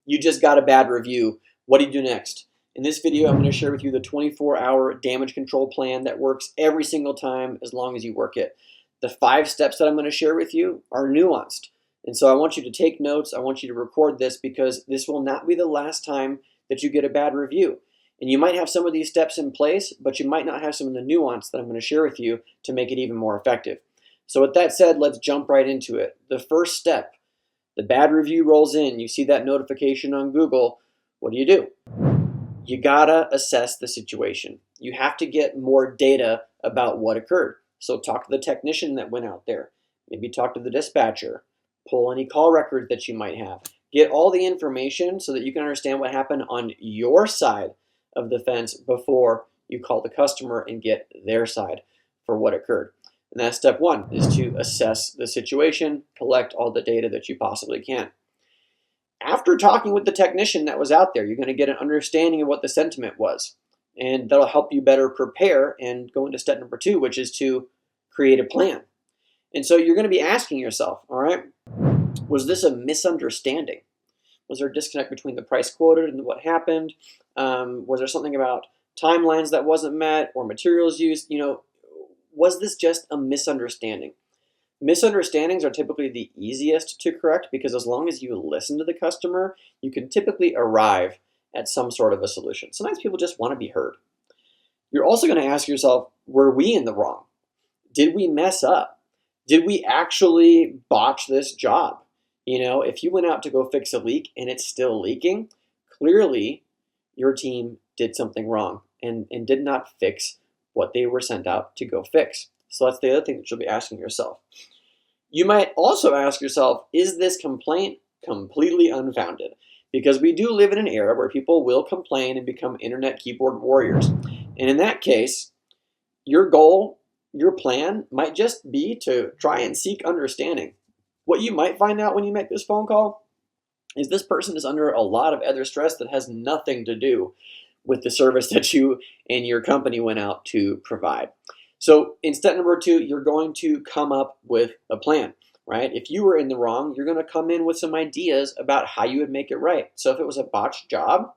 You just got a bad review. What do you do next? In this video, I'm going to share with you the 24-hour damage control plan that works every single time as long as you work it. The 5 steps that I'm going to share with you are nuanced. And so I want you to take notes. I want you to record this because this will not be the last time that you get a bad review. And you might have some of these steps in place, but you might not have some of the nuance that I'm going to share with you to make it even more effective. So with that said, let's jump right into it. The first step, the bad review rolls in. You see that notification on Google. What do? You gotta assess the situation. You have to get more data about what occurred. So talk to the technician that went out there. Maybe talk to the dispatcher. Pull any call records that you might have. Get all the information so that you can understand what happened on your side of the fence before you call the customer and get their side for what occurred. And that's step 1, is to assess the situation, collect all the data that you possibly can. After talking with the technician that was out there, you're going to get an understanding of what the sentiment was. And that'll help you better prepare and go into step number 2, which is to create a plan. And so you're going to be asking yourself, all right, was this a misunderstanding? Was there a disconnect between the price quoted and what happened? Was there something about timelines that wasn't met or materials used? Was this just a misunderstanding? Misunderstandings are typically the easiest to correct because as long as you listen to the customer, you can typically arrive at some sort of a solution. Sometimes people just want to be heard. You're also going to ask yourself, were we in the wrong? Did we mess up? Did we actually botch this job? If you went out to go fix a leak and it's still leaking, clearly your team did something wrong and did not fix what they were sent out to go fix. So that's the other thing that you'll be asking yourself. You might also ask yourself, is this complaint completely unfounded? Because we do live in an era where people will complain and become internet keyboard warriors. And in that case, your goal, your plan might just be to try and seek understanding. What you might find out when you make this phone call is this person is under a lot of other stress that has nothing to do with the service that you and your company went out to provide. So in step number 2, you're going to come up with a plan, right? If you were in the wrong, you're going to come in with some ideas about how you would make it right. So if it was a botched job,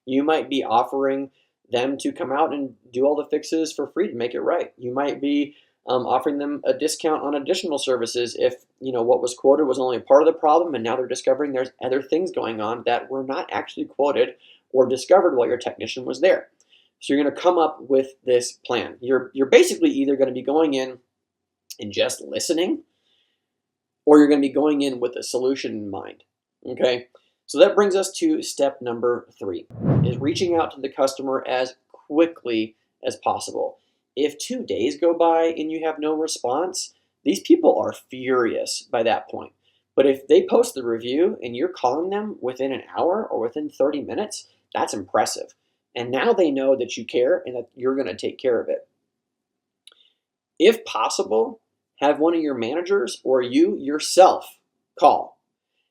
you might be offering them to come out and do all the fixes for free to make it right. You might be offering them a discount on additional services if what was quoted was only part of the problem and now they're discovering there's other things going on that were not actually quoted or discovered while your technician was there. So you're going to come up with this plan. You're basically either going to be going in and just listening, or you're going to be going in with a solution in mind. Okay? So that brings us to step number 3, is reaching out to the customer as quickly as possible. If 2 days go by and you have no response, these people are furious by that point. But if they post the review and you're calling them within an hour or within 30 minutes, that's impressive. And now they know that you care and that you're going to take care of it. If possible, have one of your managers or you yourself call.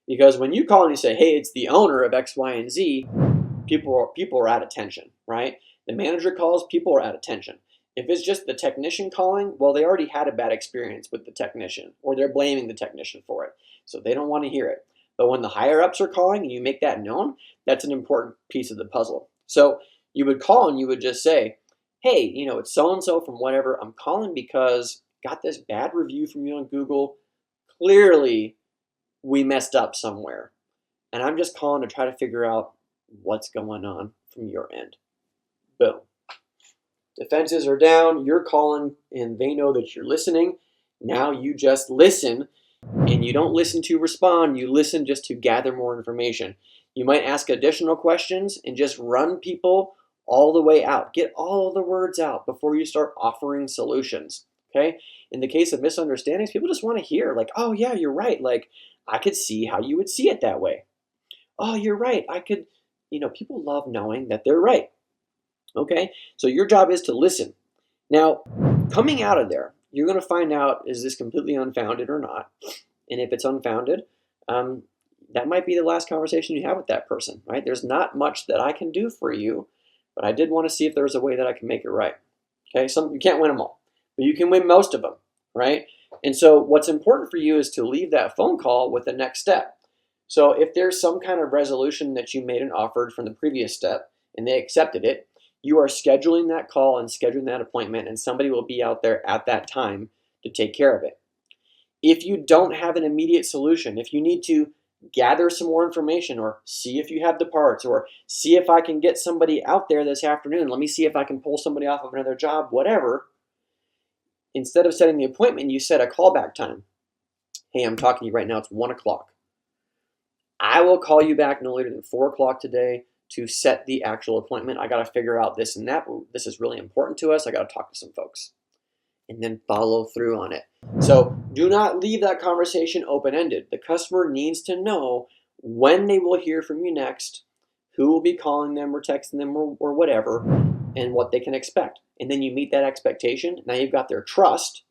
Because when you call and you say, hey, it's the owner of X, Y, and Z, people are at attention, right? The manager calls, people are at attention. If it's just the technician calling, well, they already had a bad experience with the technician, or they're blaming the technician for it. So they don't want to hear it. But when the higher ups are calling and you make that known, that's an important piece of the puzzle. So you would call and you would just say, hey, it's so-and-so from whatever. I'm calling because got this bad review from you on Google. Clearly, we messed up somewhere. And I'm just calling to try to figure out what's going on from your end. Boom. Defenses are down. You're calling and they know that you're listening. Now you just listen. And you don't listen to respond. You listen just to gather more information. You might ask additional questions and just run people all the way out. Get all the words out before you start offering solutions, okay? In the case of misunderstandings, people just want to hear, like, oh, yeah, you're right. Like, I could see how you would see it that way. Oh, you're right. I could, people love knowing that they're right, okay? So your job is to listen. Now, coming out of there, you're going to find out, is this completely unfounded or not? And if it's unfounded, that might be the last conversation you have with that person, right? There's not much that I can do for you, but I did want to see if there was a way that I can make it right. Okay, you can't win them all, but you can win most of them, right? And so what's important for you is to leave that phone call with the next step. So if there's some kind of resolution that you made and offered from the previous step and they accepted it, you are scheduling that call and scheduling that appointment, and somebody will be out there at that time to take care of it. If you don't have an immediate solution, if you need to gather some more information or see if you have the parts or see if I can get somebody out there this afternoon, let me see if I can pull somebody off of another job, whatever, instead of setting the appointment, you set a callback time. Hey, I'm talking to you right now, it's 1 o'clock. I will call you back no later than 4 o'clock today to set the actual appointment. I got to figure out this and that. This is really important to us. I got to talk to some folks. And then follow through on it. So do not leave that conversation open-ended. The customer needs to know when they will hear from you next, who will be calling them or texting them or whatever, and what they can expect. And then you meet that expectation. Now you've got their trust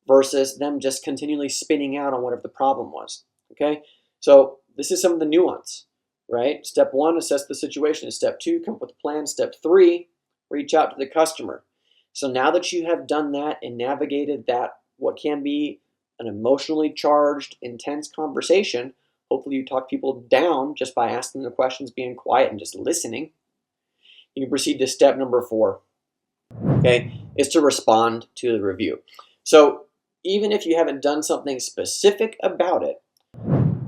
versus them just continually spinning out on whatever the problem was. Okay? So this is some of the nuance, right? Step 1, assess the situation. Step 2, come up with a plan. Step 3, reach out to the customer. So now that you have done that and navigated that, what can be an emotionally charged, intense conversation, hopefully you talk people down just by asking them the questions, being quiet and just listening. You can proceed to step number 4, okay, is to respond to the review. So even if you haven't done something specific about it,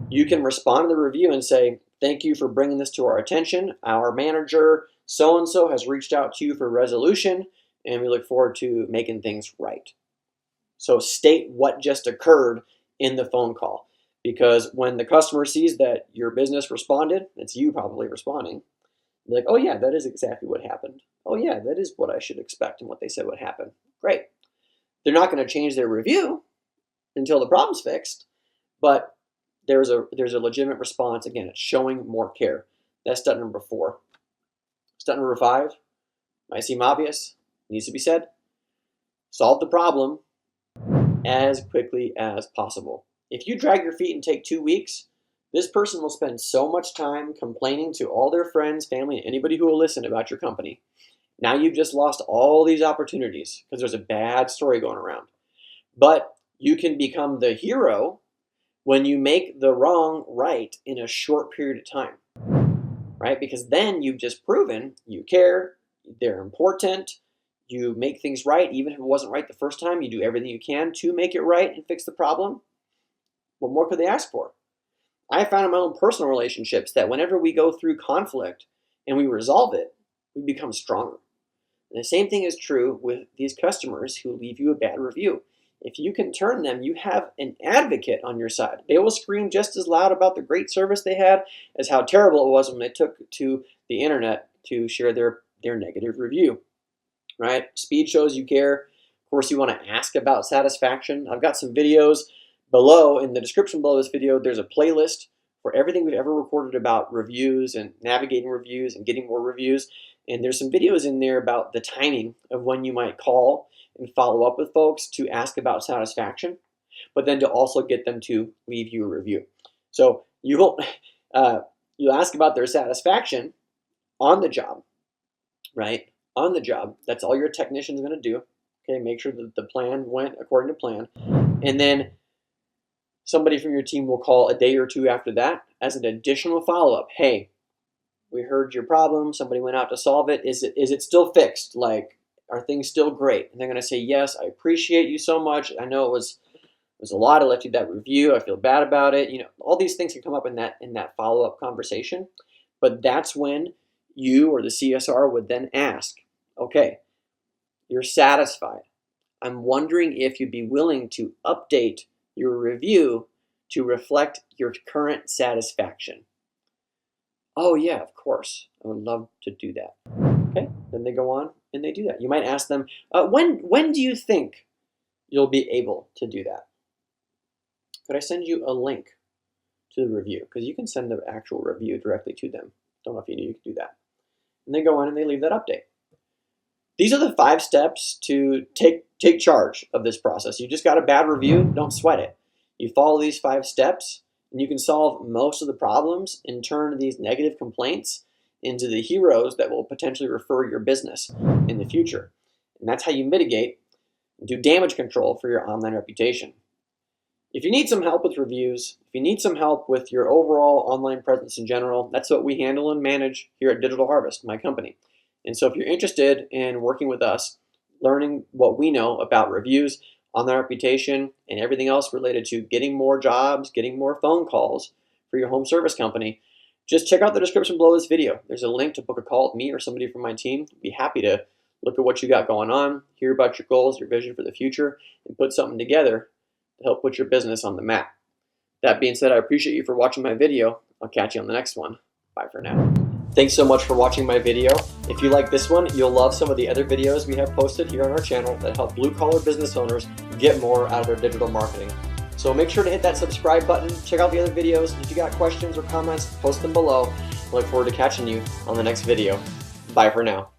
you can respond to the review and say, thank you for bringing this to our attention. Our manager so-and-so has reached out to you for resolution, and we look forward to making things right. So state what just occurred in the phone call, because when the customer sees that your business responded, it's you probably responding, they're like, oh yeah, that is exactly what happened. Oh yeah, that is what I should expect and what they said would happen. Great. They're not going to change their review until the problem's fixed, but there's a legitimate response. Again, it's showing more care. That's step number 4. Step number 5 might seem obvious, needs to be said. Solve the problem as quickly as possible. If you drag your feet and take 2 weeks, this person will spend so much time complaining to all their friends, family, and anybody who will listen about your company. Now you've just lost all these opportunities because there's a bad story going around. But you can become the hero when you make the wrong right in a short period of time, right? Because then you've just proven you care, they're important, you make things right. Even if it wasn't right the first time, you do everything you can to make it right and fix the problem. What more could they ask for? I have found in my own personal relationships that whenever we go through conflict and we resolve it, we become stronger. And the same thing is true with these customers who leave you a bad review. If you can turn them, you have an advocate on your side. They will scream just as loud about the great service they had as how terrible it was when they took to the internet to share their negative review, right? Speed shows you care. Of course, you want to ask about satisfaction. I've got some videos below. In the description below this video, there's a playlist for everything we've ever recorded about reviews and navigating reviews and getting more reviews. And there's some videos in there about the timing of when you might call and follow up with folks to ask about satisfaction, but then to also get them to leave you a review. So you'll ask about their satisfaction on the job, right? On the job. That's all your technician's going to do. Okay, make sure that the plan went according to plan. And then somebody from your team will call a day or 2 after that as an additional follow-up. Hey, we heard your problem. Somebody went out to solve it. Is it still fixed? Like, are things still great? And they're going to say, yes, I appreciate you so much. I know it was a lot. I left you that review. I feel bad about it. You know, all these things can come up in that follow-up conversation. But that's when you or the CSR would then ask, okay, you're satisfied. I'm wondering if you'd be willing to update your review to reflect your current satisfaction. Oh yeah, of course. I would love to do that. Okay, then they go on and they do that. You might ask them, when do you think you'll be able to do that? Could I send you a link to the review? Because you can send the actual review directly to them. Don't know if you knew you could do that. And they go on and they leave that update. These are the 5 steps to take charge of this process. You just got a bad review, don't sweat it. You follow these 5 steps, and you can solve most of the problems and turn these negative complaints into the heroes that will potentially refer your business in the future. And that's how you mitigate and do damage control for your online reputation. If you need some help with reviews, if you need some help with your overall online presence in general, that's what we handle and manage here at Digital Harvest, my company. And so if you're interested in working with us, learning what we know about reviews, online reputation, and everything else related to getting more jobs, getting more phone calls for your home service company, just check out the description below this video. There's a link to book a call with me or somebody from my team. I'd be happy to look at what you got going on, hear about your goals, your vision for the future, and put something together to help put your business on the map. That being said, I appreciate you for watching my video. I'll catch you on the next one. Bye for now. Thanks so much for watching my video. If you like this one, you'll love some of the other videos we have posted here on our channel that help blue-collar business owners get more out of their digital marketing. So make sure to hit that subscribe button, check out the other videos. If you got questions or comments, post them below. I look forward to catching you on the next video. Bye for now.